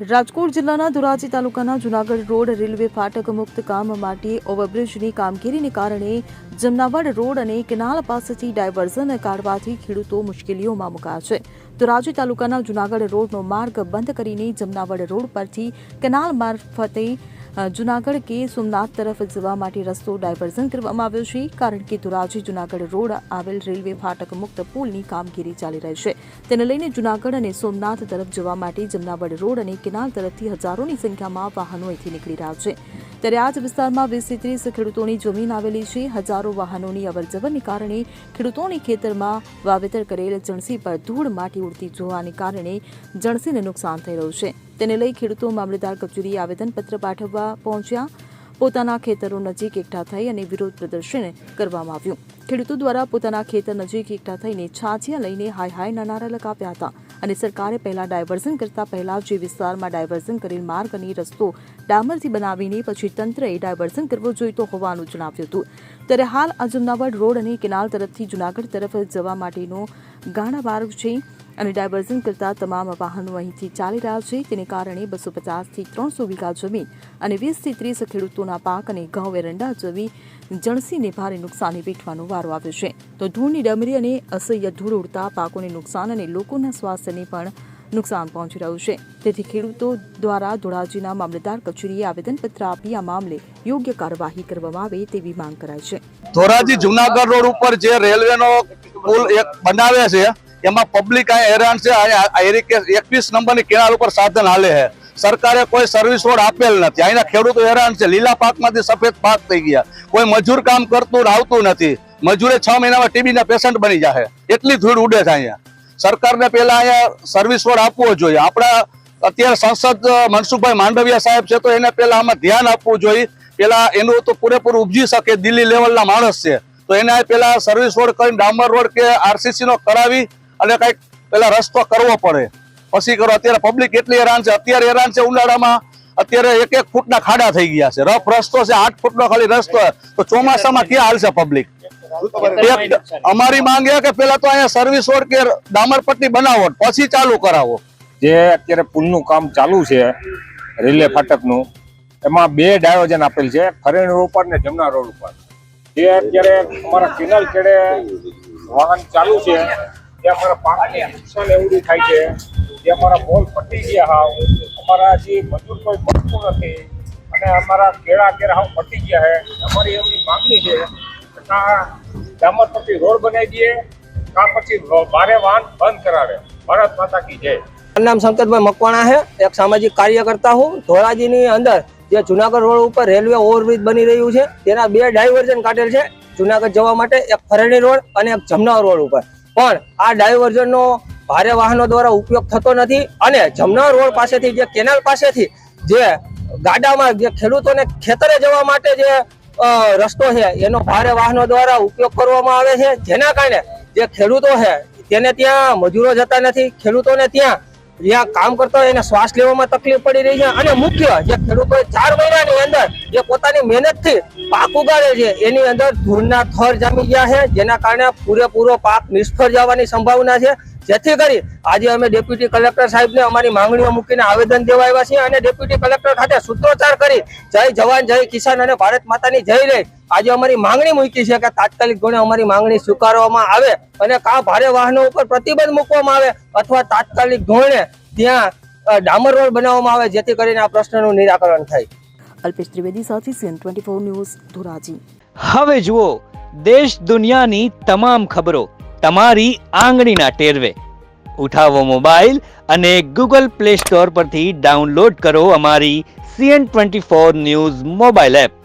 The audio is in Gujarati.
રાજકોટ જિલ્લાના ધોરાજી તાલુકાના જૂનાગઢ રોડ રેલવે ફાટક મુક્ત કામ માટે ઓવરબ્રિજની કામગીરીને કારણે જમનાવડ રોડ અને કેનાલ પાસેથી ડાયવર્ઝન કાઢવાથી ખેડૂતો મુશ્કેલીઓમાં મુકાયા છે. ધોરાજી તાલુકાના જૂનાગઢ રોડનો માર્ગ બંધ કરીને જમનાવડ રોડ પરથી કેનાલ મારફતે જૂનાગઢ કે સોમનાથ તરફ જવા માટે રસ્તો ડાયવર્ઝન કરવામાં આવ્યો છે, કારણ કે ધોરાજી જૂનાગઢ રોડ આવેલ રેલવે ફાટક મુક્ત પુલની કામગીરી ચાલી રહી છે. તેને લઈને જૂનાગઢ અને સોમનાથ તરફ જવા માટે જમનાવડ રોડ અને કેનાલ તરફથી હજારોની સંખ્યામાં વાહનો અહીંથી નીકળી રહ્યા છે. ત્યારે આ જ વિસ્તારમાં 20 થી 30 ખેડૂતોની જમીન આવેલી છે. હજારો વાહનોની અવરજવરને કારણે ખેડૂતોની ખેતરમાં વાવેતર કરેલ જણસી પર ધૂળ માટી ઉડતી જોવાને કારણે જણસીને નુકસાન થઈ રહ્યું છે. તેને લઈ ખેડૂતો મામલતદાર કચેરીએ આવેદનપત્ર પાઠવવા પહોંચ્યા. પોતાના ખેતરો નજીક એકઠા થઈ અને વિરોધ પ્રદર્શન કરવામાં આવ્યું. ખેડૂતો દ્વારા પોતાના ખેતર નજીક એકઠા થઈને છાજિયા લઈને હાય હાયના નારા લગાવ્યા હતા અને સરકારે પહેલા ડાયવર્ઝન કરતા પહેલા જે વિસ્તારમાં ડાયવર્ઝન કરેલ માર્ગ અને રસ્તો ડામરથી બનાવીને પછી તંત્રએ ડાયવર્ઝન કરવો જોઈતો હોવાનું જણાવ્યું હતું. ત્યારે હાલ આ જમનાવડ રોડ અને કેનાલ તરફથી જૂનાગઢ તરફ જવા માટેનો ગાળા માર્ગ છે અને ડાયવર્ઝન કરતા તમામ વાહનો અહીંથી ચાલી રહ્યા છે. તેને કારણે 250 થી 300 વીઘા જમીન અને 20 થી 30 ખેડૂતોના પાક અને ઘઉં એરંડા જેવી જણસીને ભારે નુકસાની વેઠવાનો વારો આવ્યો છે. તો ધૂળની ડમરી અને અસહ્ય ધૂળ ઉડતા પાકોને નુકસાન અને લોકોના સ્વાસ્થ્યને પણ નુકસાન પહોંચી રહ્યું છે. તેથી ખેડૂતો દ્વારા ધોરાજીના મામલતદાર કચેરીએ આવેદનપત્ર આપી આ મામલે યોગ્ય કાર્યવાહી કરવામાં આવે તેવી માંગ કરાઈ છે. ધોરાજી જૂનાગઢ રોડ ઉપર જે રેલવેનો પુલ એક બનાવે છે એમાં પબ્લિક અહીંયા હેરાન છે. 21 નંબરની કેનાલ ઉપર સાધન હાલે છે. સરકારે કોઈ સર્વિસ રોડ આપેલ નથી. અહીંના ખેડૂતો હેરાન છે. લીલા પાકમાંથી સફેદ પાક થઈ ગયા. કોઈ મજૂર કામ કરતું આવતું નથી. મજૂરે 6 મહિનામાં ટીબીના પેશન્ટ બની જાય. એટલી ધૂળ ઉડે છે અહીંયા. સરકારને પહેલા અહીંયા સર્વિસ રોડ આપવો જોઈએ. આપણા અત્યારે સંસદ મનસુખભાઈ માંડવિયા સાહેબ છે તો એને પહેલા આમાં ધ્યાન આપવું જોઈએ. પેલા એનું તો પૂરેપૂરું ઉપજી શકે. દિલ્હી લેવલના માણસ છે તો એને પેલા સર્વિસ રોડ કરીને ડામર રોડ કે આરસીસી નો કરાવી અને કઈક પેલા રસ્તો કરવો પડે પછી કરો. અત્યારે પબ્લિક એટલી હેરાન છે. અત્યારે હેરાન છે ઉનાળામાં. અત્યારે 1-1 ફૂટના ખાડા થઈ ગયા છે. રફ રસ્તો છે, 8 ફૂટનો ખાલી રસ્તો. તો ચોમાસામાં ક્યાં હાલશે પબ્લિક? અમારી માંગ એ કે પેલા તો અહીંયા સર્વિસ રોડ કે ડામર પટ્ટી બનાવો પછી ચાલુ કરાવો. જે અત્યારે પુલનું કામ ચાલુ છે રેલવે ફાટકનું, એમાં 2 ડાયવર્ઝન આપેલ છે, ખરેણ રોડ ઉપર ને જમના રોડ ઉપર. જે અત્યારે અમારા કેનાલ કેડે વાહન ચાલુ છે જે અમારા પાકને નુકસાન એવું થાય છે. જે અમારા મોલ પટી ગયા હાવ, અમારા હજી મજૂર કોઈ મળતું નથી અને અમારા કેળા હાવ પટી ગયા છે. અમારી એમની માંગણી છે કે ડામર પટ્ટી રોડ બનાવી દઈએ કાં પછી ભારે વાહન બંધ કરાવે. ભારત માતા કી જય. નામ શંકરભાઈ મકવાણા है, एक सामाजिक कार्यकर्ता हूँ. ધોરાજીની અંદર જે જુનાગઢ રોડ ઉપર રેલવે ઓવરબ્રિજ બની રહ્યું છે તેના 2 ડાયવર્ઝન કાઢેલ છે જુનાગઢ જવા માટે, એક ફરેણી રોડ અને એક જમનાવર રોડ ઉપર. પણ આ ડાયવર્ઝનનો ભારે વાહનો દ્વારા ઉપયોગ થતો નથી અને જમનાવર રોડ પાસેથી જે કેનાલ પાસેથી જે ગાડામાં જે ખેડૂતોને ખેતરે જવા માટે જે રસ્તો છે એનો ભારે વાહનો દ્વારા ઉપયોગ કરવામાં આવે છે, જેના કારણે જે ખેડૂતો છે તેને ત્યાં મજૂરો જતા નથી. ખેડૂતોને ત્યાં જ્યાં કામ કરતા હોય એને શ્વાસ લેવામાં તકલીફ પડી રહી છે અને મુખ્ય જે ખેડૂતો 4 મહિનાની અંદર જે પોતાની મહેનતથી પાક ઉગાડે છે એની અંદર ધૂળના થર જામી ગયા છે, જેના કારણે પૂરેપૂરો પાક નિષ્ફળ જવાની સંભાવના છે. જેથી કરી આજે અમે ડેપ્યુટી કલેક્ટર સાહેબને અમારી માંગણીઓ મૂકીને આવેદન દેવા આવ્યા છીએ અને ડેપ્યુટી કલેક્ટર ખાતે સૂત્રોચ્ચાર કરી જય જવાન જય કિસાન અને ભારત માતાની જય લઈ આજે અમારી માંગણી મૂકી છે કે તાત્કાલિક ધોરણે અમારી માંગણી સ્વીકારવામાં આવે અને કા ભારે વાહનો ઉપર પ્રતિબંધ મૂકવામાં આવે અથવા તાત્કાલિક ધોરણે ત્યાં ડામર રોડ બનાવવામાં આવે, જેથી કરીને આ પ્રશ્નનું નિરાકરણ થાય. અલ્પેશ ત્રિવેદી સાથે CN24 ન્યૂઝ ધોરાજી. હવે જુઓ દેશ દુનિયાની તમામ ખબરો તમારી આંગળીના ટેરવે. ઉઠાવો મોબાઈલ અને Google Play Store પરથી ડાઉનલોડ કરો અમારી CN24 ન્યૂઝ મોબાઈલ એપ.